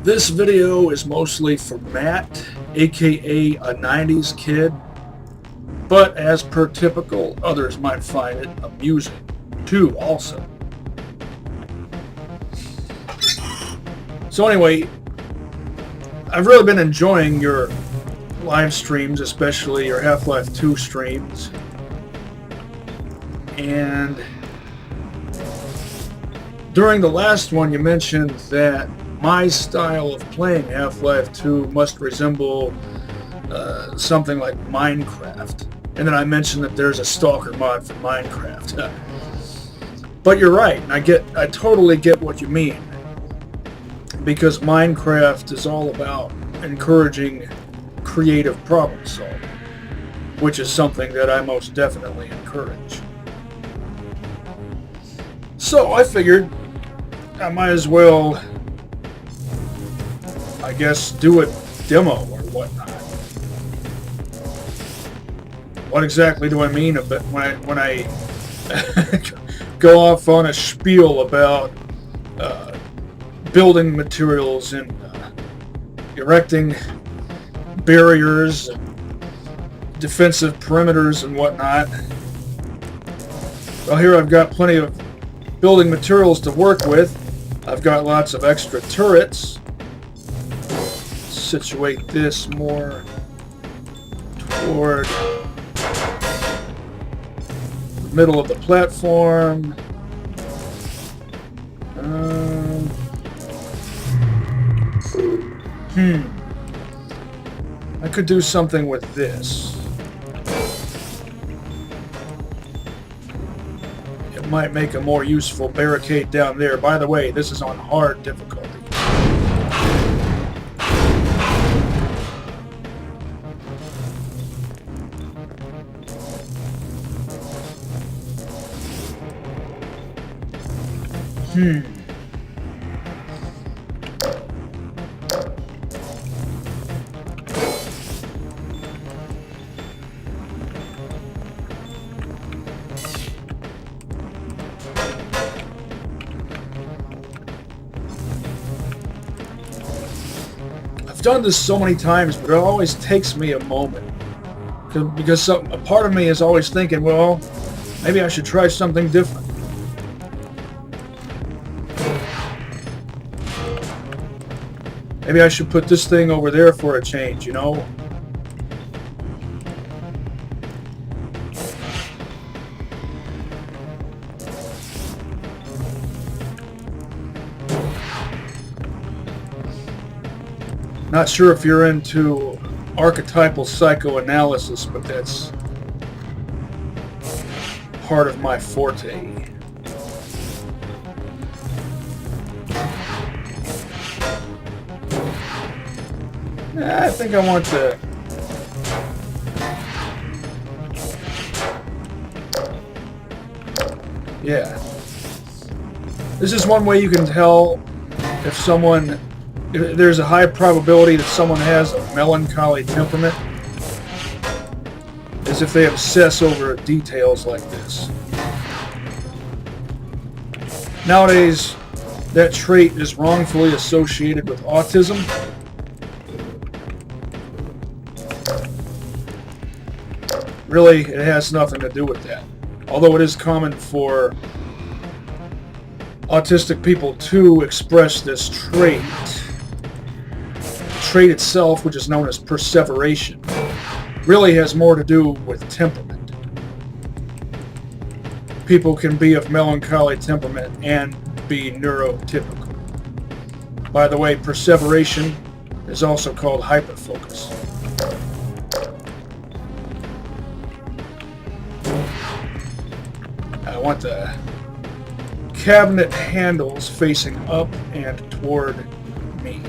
This video is mostly for Matt, aka a 90s kid, but as per typical, others might find it amusing too also. So anyway, I've really been enjoying your live streams, especially your Half-Life 2 streams, and during the last one you mentioned that my style of playing Half-Life 2 must resemble something like Minecraft. And then I mentioned that there's a Stalker mod for Minecraft. But you're right, and I totally get what you mean. Because Minecraft is all about encouraging creative problem solving, which is something that I most definitely encourage. So I figured I might as well, I guess, do a demo or whatnot. What exactly do I mean when I go off on a spiel about building materials and erecting barriers, defensive perimeters and whatnot? Well, here I've got plenty of building materials to work with. I've got lots of extra turrets. Situate this more toward the middle of the platform. I could do something with this. It might make a more useful barricade down there. By the way, this is on hard difficulty. I've done this so many times, but it always takes me a moment. Because a part of me is always thinking, well, maybe I should try something different. Maybe I should put this thing over there for a change, you know? Not sure if you're into archetypal psychoanalysis, but that's part of my forte. I think I want to... Yeah. This is one way you can tell if there's a high probability that someone has a melancholy temperament, is if they obsess over details like this. Nowadays, that trait is wrongfully associated with autism. Really, it has nothing to do with that. Although it is common for autistic people to express this trait. The trait itself, which is known as perseveration, really has more to do with temperament. People can be of melancholy temperament and be neurotypical. By the way, perseveration is also called hyperfocus. I want the cabinet handles facing up and toward me.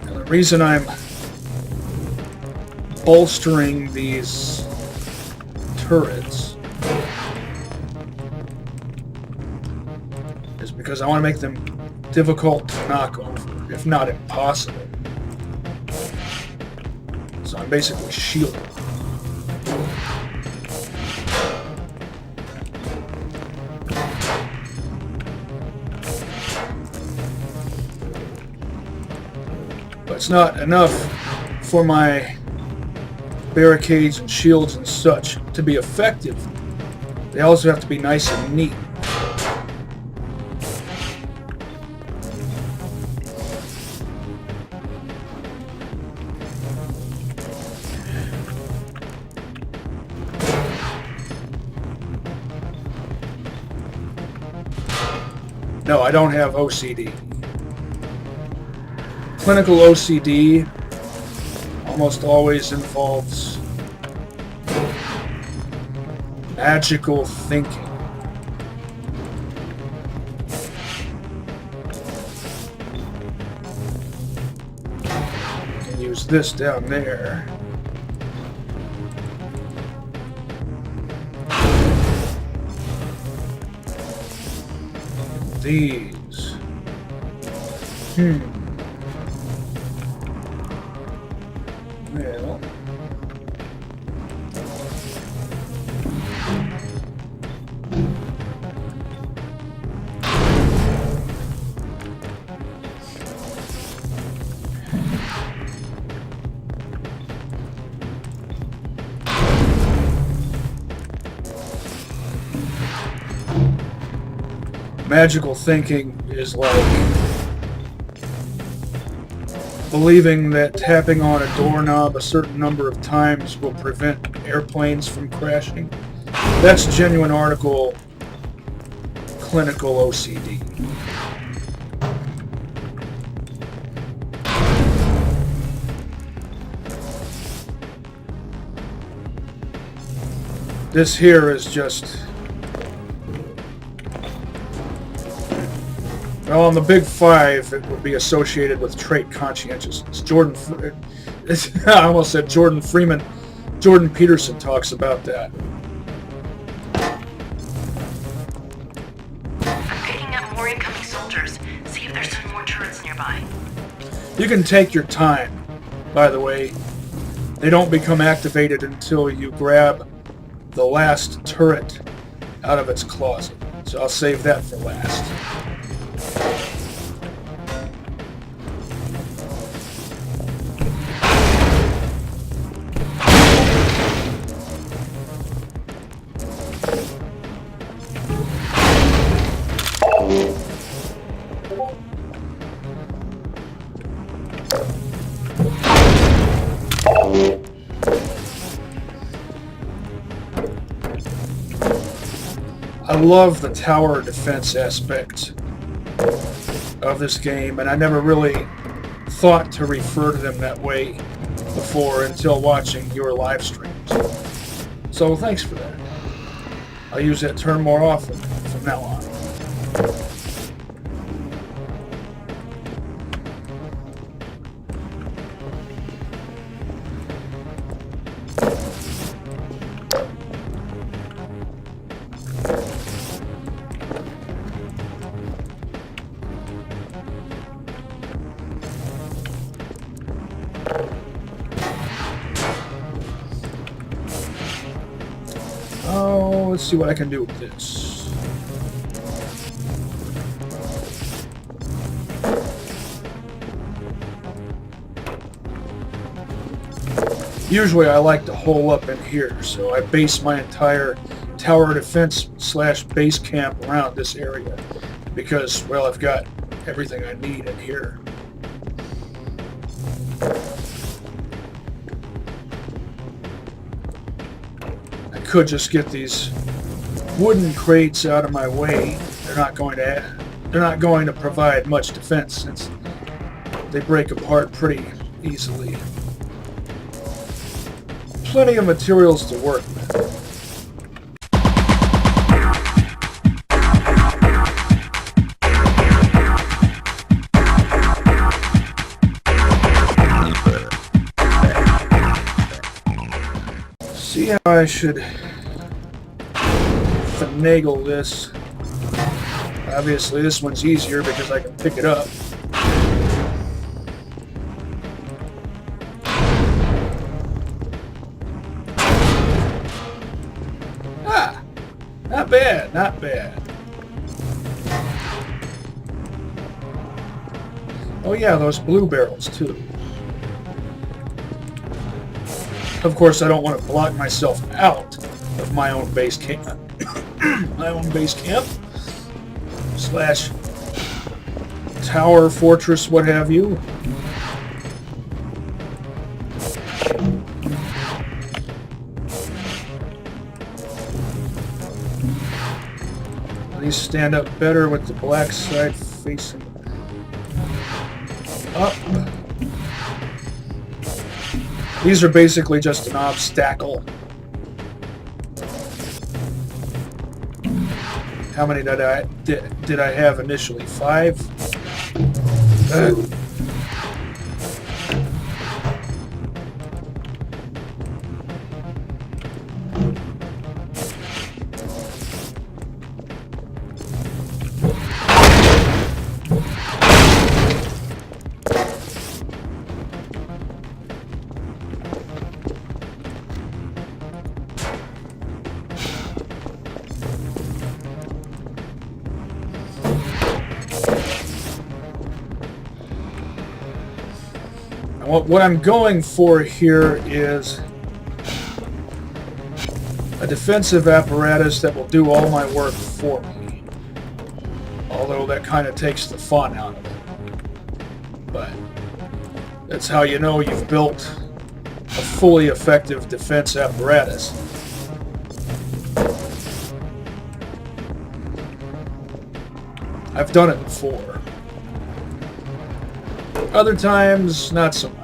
Now, the reason I'm bolstering these turrets is because I want to make them difficult to knock over, if not impossible. So I'm basically shielding. But it's not enough for my barricades and shields and such to be effective. They also have to be nice and neat. No, I don't have OCD. Clinical OCD almost always involves magical thinking. I can use this down there. These. Well. Magical thinking is like believing that tapping on a doorknob a certain number of times will prevent airplanes from crashing. That's genuine article clinical OCD. This here is just... Well, on the Big Five, it would be associated with trait conscientiousness. I almost said Jordan Freeman. Jordan Peterson talks about that. I'm picking up more incoming soldiers. See if there's some more turrets nearby. You can take your time, by the way. They don't become activated until you grab the last turret out of its closet. So I'll save that for last. I love the tower defense aspect of this game, and I never really thought to refer to them that way before until watching your live streams. So thanks for that. I'll use that term more often from now on. Oh, let's see what I can do with this. Usually I like to hole up in here, so I base my entire tower defense / base camp around this area because, well, I've got everything I need in here. I could just get these wooden crates out of my way. They're not going to provide much defense since they break apart pretty easily. Plenty of materials to work with. See how I should finagle this. Obviously this one's easier because I can pick it up. Ah! Not bad, not bad. Oh yeah, those blue barrels too. Of course, I don't want to block myself out of my own base camp. My own base camp slash tower, fortress, what have you. These stand up better with the black side facing up. These are basically just an obstacle. How many did I have initially? 5? What I'm going for here is a defensive apparatus that will do all my work for me. Although that kind of takes the fun out of it. But that's how you know you've built a fully effective defense apparatus. I've done it before. Other times, not so much.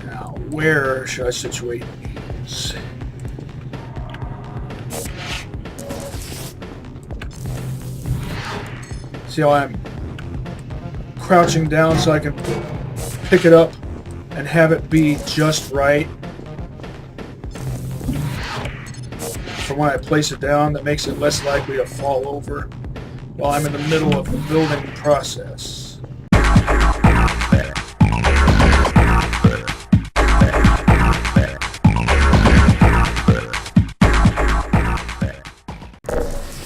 Now, where should I situate these? See how I'm crouching down so I can pick it up and have it be just right for when I place it down. That makes it less likely to fall over while I'm in the middle of the building process.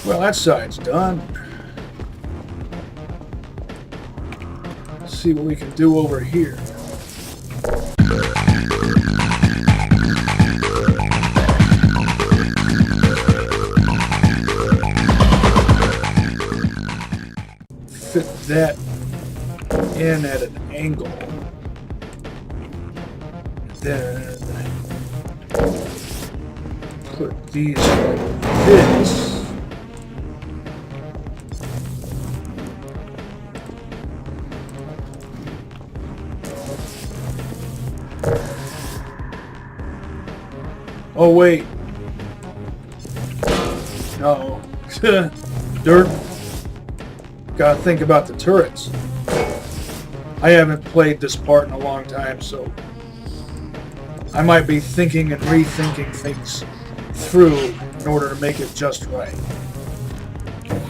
Well, that side's done. Let's see what we can do over here. Fit that in at an angle. Then put these like this. Oh wait. No. Dirt. Gotta think about the turrets. I haven't played this part in a long time, so I might be thinking and rethinking things through in order to make it just right.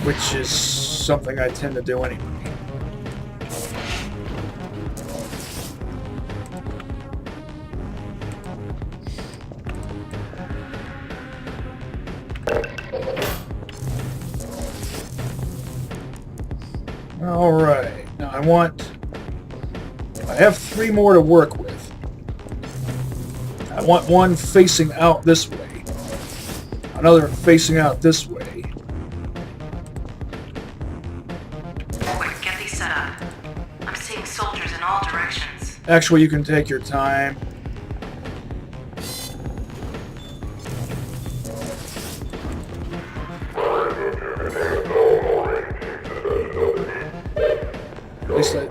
Which is something I tend to do anyway. Alright, now I have 3 more to work with. I want one facing out this way, another facing out this way. Quick, get these set up. I'm seeing soldiers in all directions. Actually, you can take your time. At least I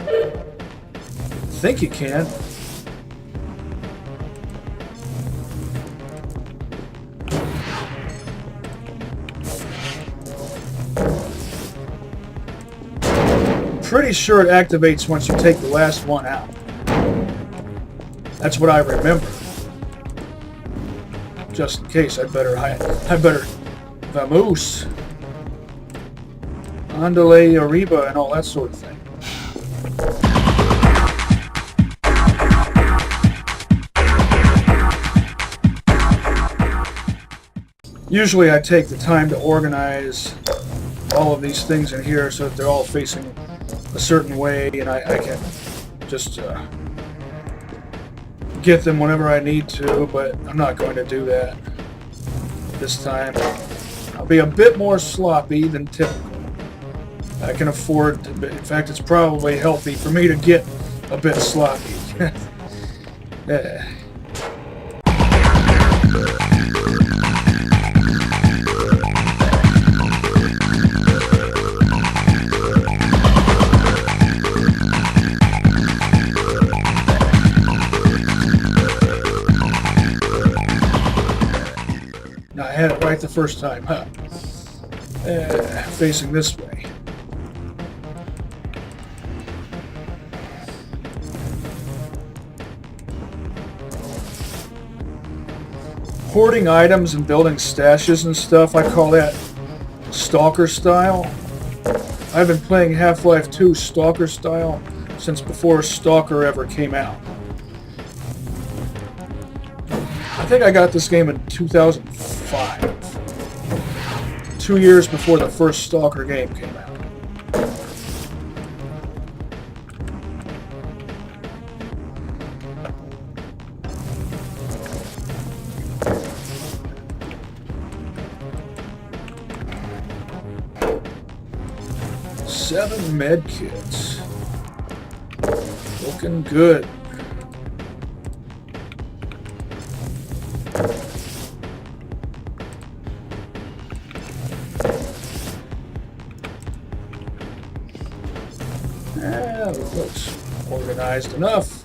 think you can. Pretty sure it activates once you take the last one out. That's what I remember. Just in case, I better vamoose, andale arriba, and all that sort of thing. Usually I take the time to organize all of these things in here so that they're all facing a certain way, and I can just get them whenever I need to, but I'm not going to do that this time. I'll be a bit more sloppy than typical. I can afford to, in fact, it's probably healthy for me to get a bit sloppy. Yeah. Now, I had it right the first time, huh? Facing this way. Hoarding items and building stashes and stuff, I call that S.T.A.L.K.E.R style. I've been playing Half-Life 2 S.T.A.L.K.E.R style since before S.T.A.L.K.E.R ever came out. I think I got this game in 2005. 2 years before the first S.T.A.L.K.E.R game came out. Seven med kits. Looking good. That looks organized enough.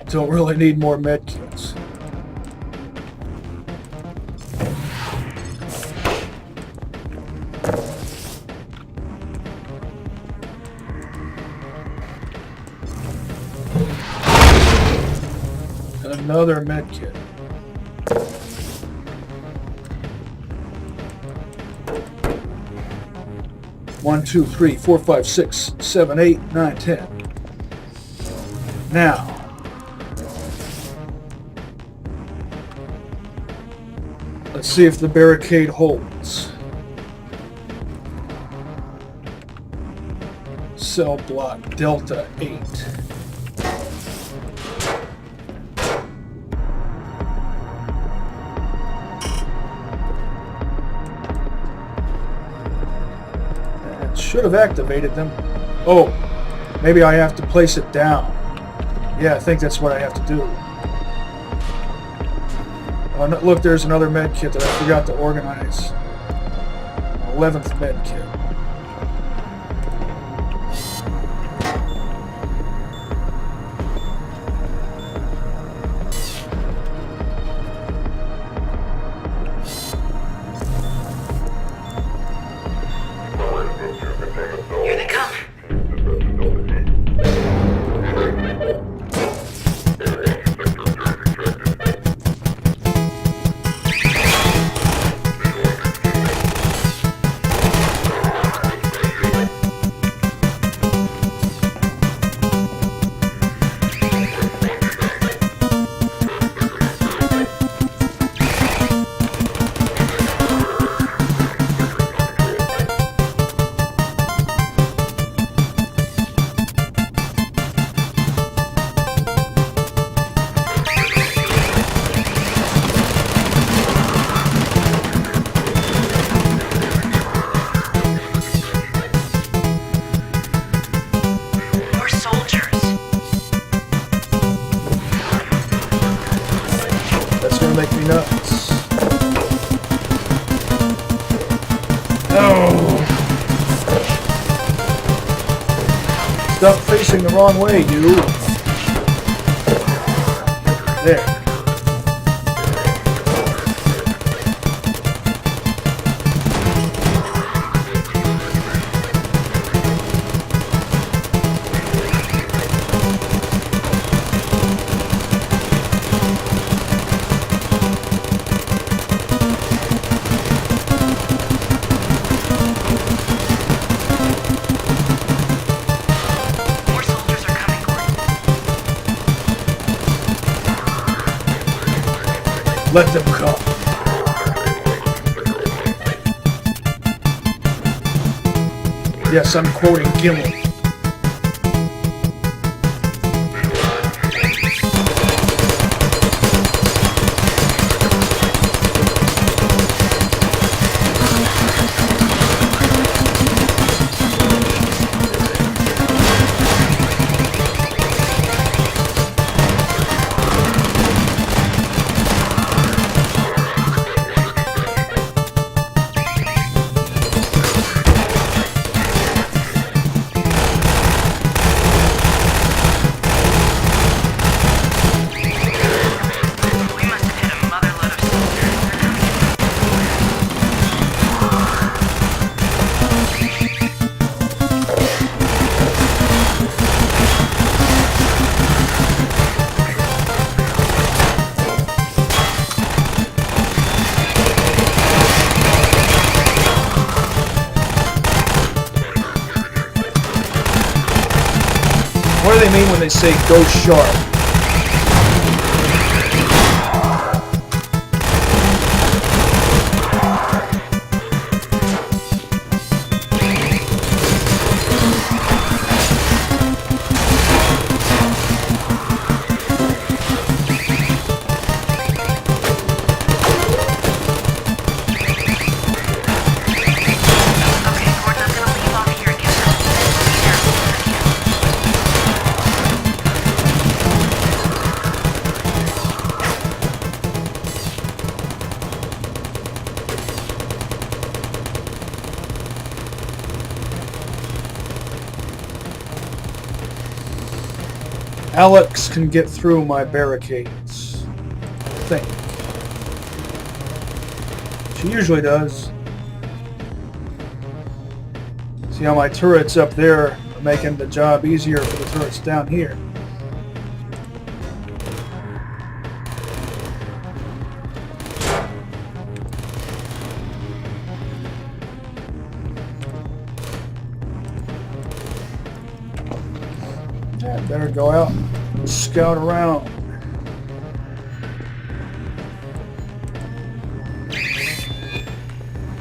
Don't really need more med kits. Another med kit. One, two, three, four, five, six, seven, 8, 9, 10. Now, let's see if the barricade holds. Cell block Delta 8. That should have activated them. Oh, maybe I have to place it down. Yeah, I think that's what I have to do. Oh, look, there's another med kit that I forgot to organize. 11th med kit. Here they come. Make me nuts. Oh! Stop facing the wrong way, you. There. Let them come. Yes, I'm quoting Gimli. What do they mean when they say go sharp? Alex can get through my barricades. I think. She usually does. See how my turrets up there are making the job easier for the turrets down here. I better go out and scout around.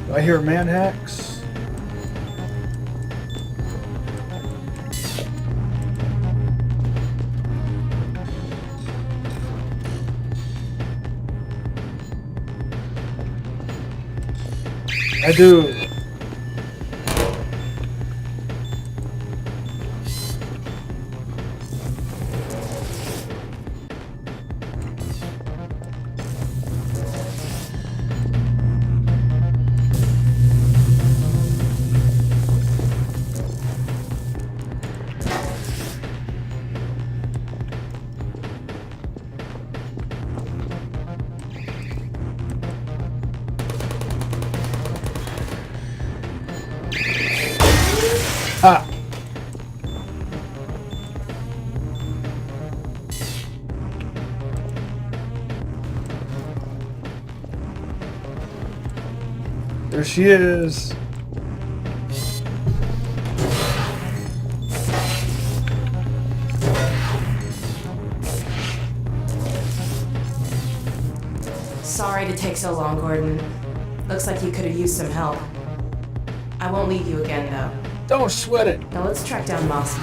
Do I hear man hacks? I do. Ah. There she is. Sorry to take so long, Gordon. Looks like you could have used some help. I won't leave you again, though. Don't sweat it. Now let's track down Mossy.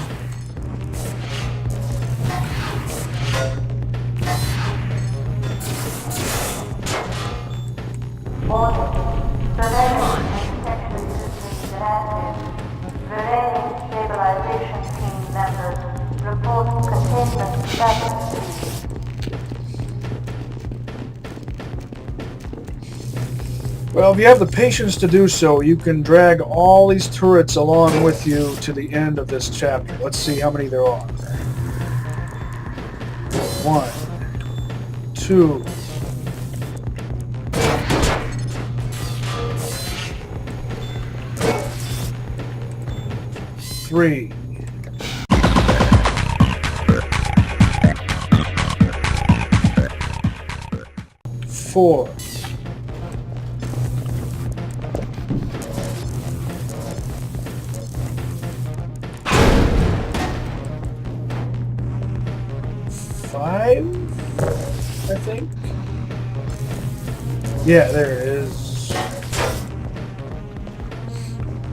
Well, if you have the patience to do so, you can drag all these turrets along with you to the end of this chapter. Let's see how many there are. 1, 2, 3, 4, 5, I think. Yeah, there it is.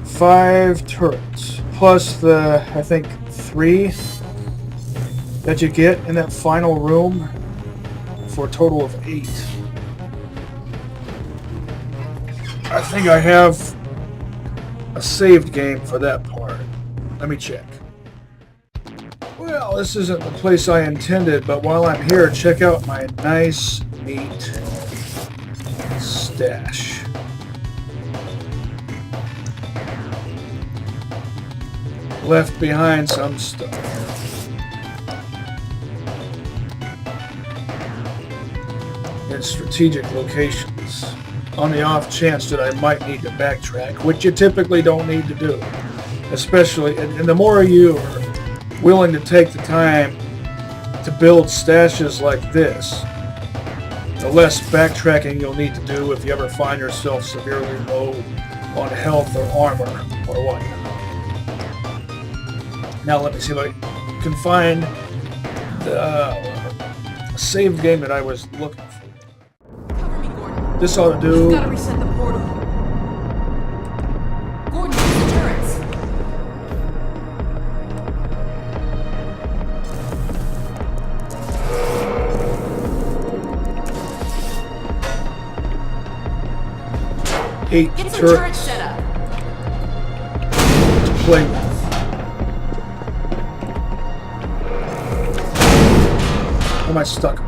5 turrets. Plus the, I think, 3 that you get in that final room for a total of 8. I think I have a saved game for that part. Let me check. Well, this isn't the place I intended, but while I'm here, check out my nice, neat stash. Left behind some stuff. In strategic locations. On the off chance that I might need to backtrack, which you typically don't need to do. Especially, and the more you are willing to take the time to build stashes like this, the less backtracking you'll need to do if you ever find yourself severely low on health or armor or whatnot. Now let me see if I can find the saved game that I was looking for. Cover me, Gordon. This ought to do. You've got to reset the portal. Gordon, use the turrets. Eight Get some turrets turrets set up. to play with. Am I stuck?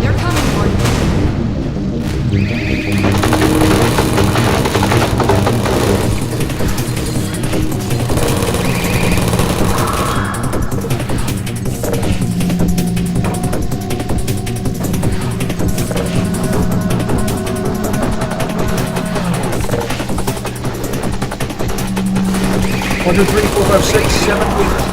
They're coming, Gordon. One, two, three, four, five, six, 7, 8.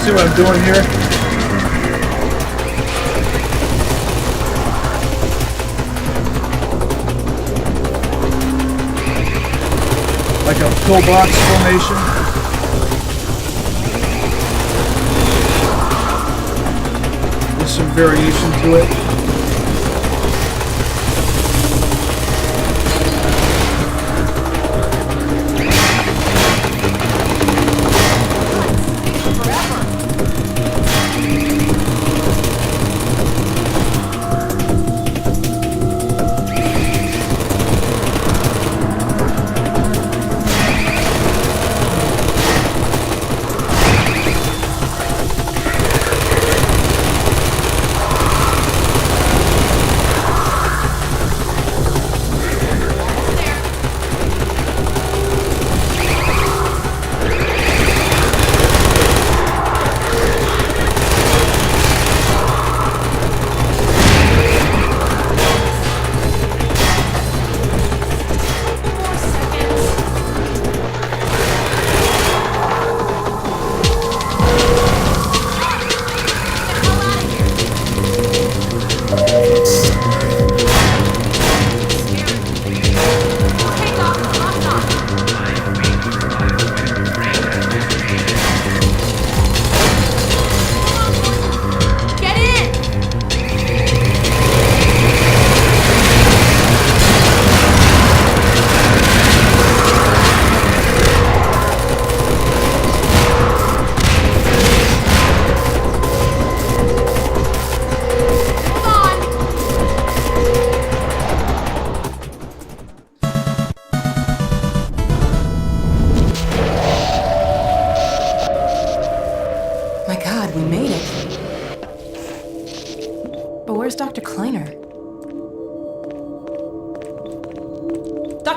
See what I'm doing here? Like a pillbox formation. With some variation to it.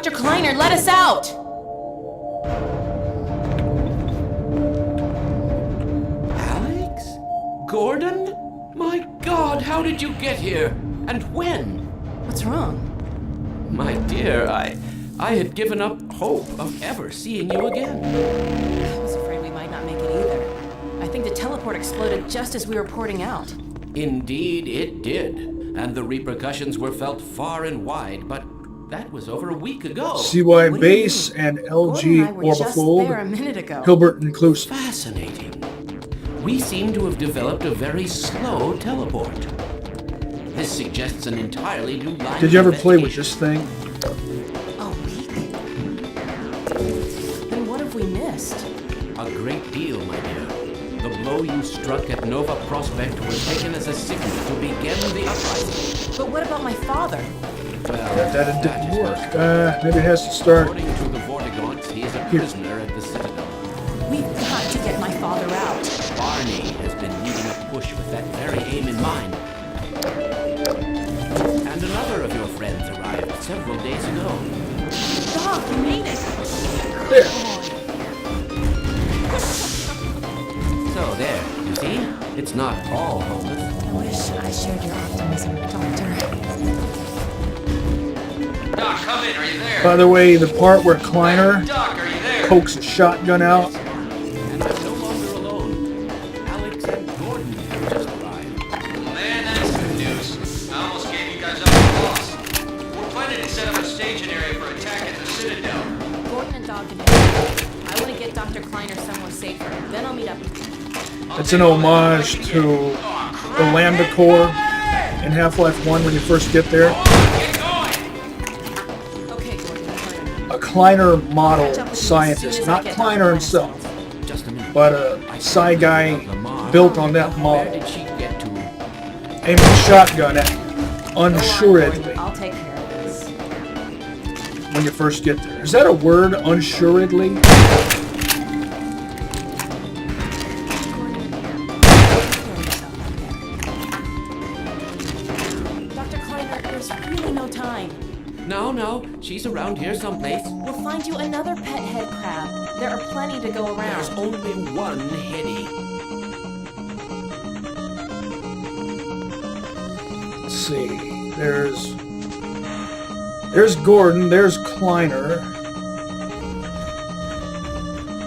Dr. Kleiner, let us out! Alex? Gordon? My God, how did you get here? And when? What's wrong? My dear, I had given up hope of ever seeing you again. I was afraid we might not make it either. I think the teleport exploded just as we were porting out. Indeed, it did. And the repercussions were felt far and wide, but that was over a week ago. CY What do you base mean? and Gordon LG and I were just there a orbifold, minute ago. Hilbert inclusive. Fascinating. We seem to have developed a very slow teleport. This suggests an entirely new line Did you of ever play with investigation. this thing? A week? Then what have we missed? A great deal, my dear. The blow you struck at Nova Prospect was taken as a signal to begin the uprising. But what about my father? Well, That didn't is work. not- Maybe it has to start. According to the Vortigaunts, he is a prisoner at the Citadel. We've got to get my father out. Barney has been leading a push with that very aim in mind. And another of your friends arrived several days ago. Doc, you made it! There. So there, you see? It's not all hopeless. I wish I shared your optimism, Doctor. Doc, come in. Are you there? By the way, the part where Kleiner Doc, are you there? pokes a shotgun out, And I'm no longer alone. Alex and Gordon have just arrived. Man, that's good news. I almost gave you guys up for lost. We're planning to set up a staging area for attack at the Citadel. Gordon and Doc can I want to get Dr. Kleiner somewhere safer. Then I'll meet up with you. it's an homage to the Lambda Core in Half-Life 1 when you first get there. Get going! Okay, Gordon, Kleiner. A Kleiner model Catch up with you as soon scientist, as I not get Kleiner Dr. Kleiner himself, Just a minute. but a Psi guy built on that Where model, did she get to? aiming a shotgun at Go on, unsuredly Gordon. I'll take care of this. when you first get there. Is that a word, unsuredly? Dr. Kleiner, there's really no time. No, she's around here someplace. We'll find you another pet head crab. There are plenty to go There's around. only one Hetty. Let's see. There's Gordon. There's Kleiner.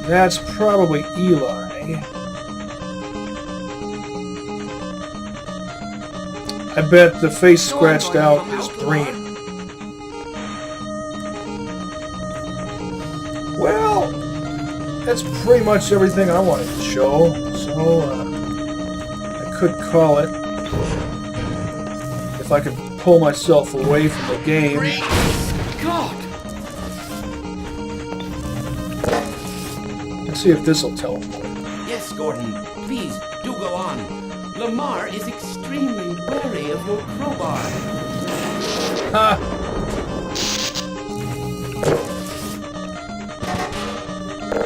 That's probably Eli. I bet the face scratched out is green. Well, that's pretty much everything I wanted to show. So I could call it if I could pull myself away from the game. God! Let's see if this will teleport. Yes, Gordon, please, do go on. Lamar is extremely wary of your crowbar. Ha!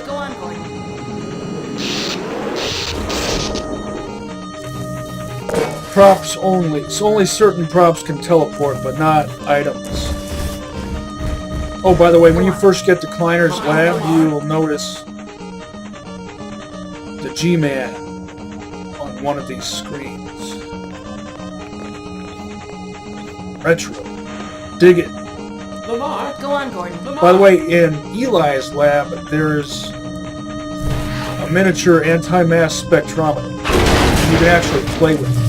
Go on, Gordon. Props only. So only certain props can teleport, but not items. Oh, by the way, when you first get to Kleiner's lab, you'll notice the G-Man on one of these screens. Retro. Dig it. Lamar? Go on, Gordon. Lamar! By the way, in Eli's lab, there's a miniature anti-mass spectrometer. You can actually play with it.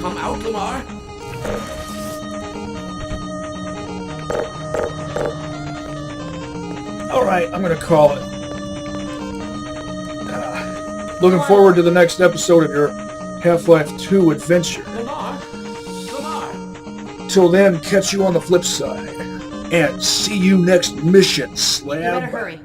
Come out, Lamar. Alright, I'm going to call it. Looking forward to the next episode of your Half-Life 2 adventure. Lamar? Lamar? Till then, catch you on the flip side. And see you next mission, You better slab. hurry.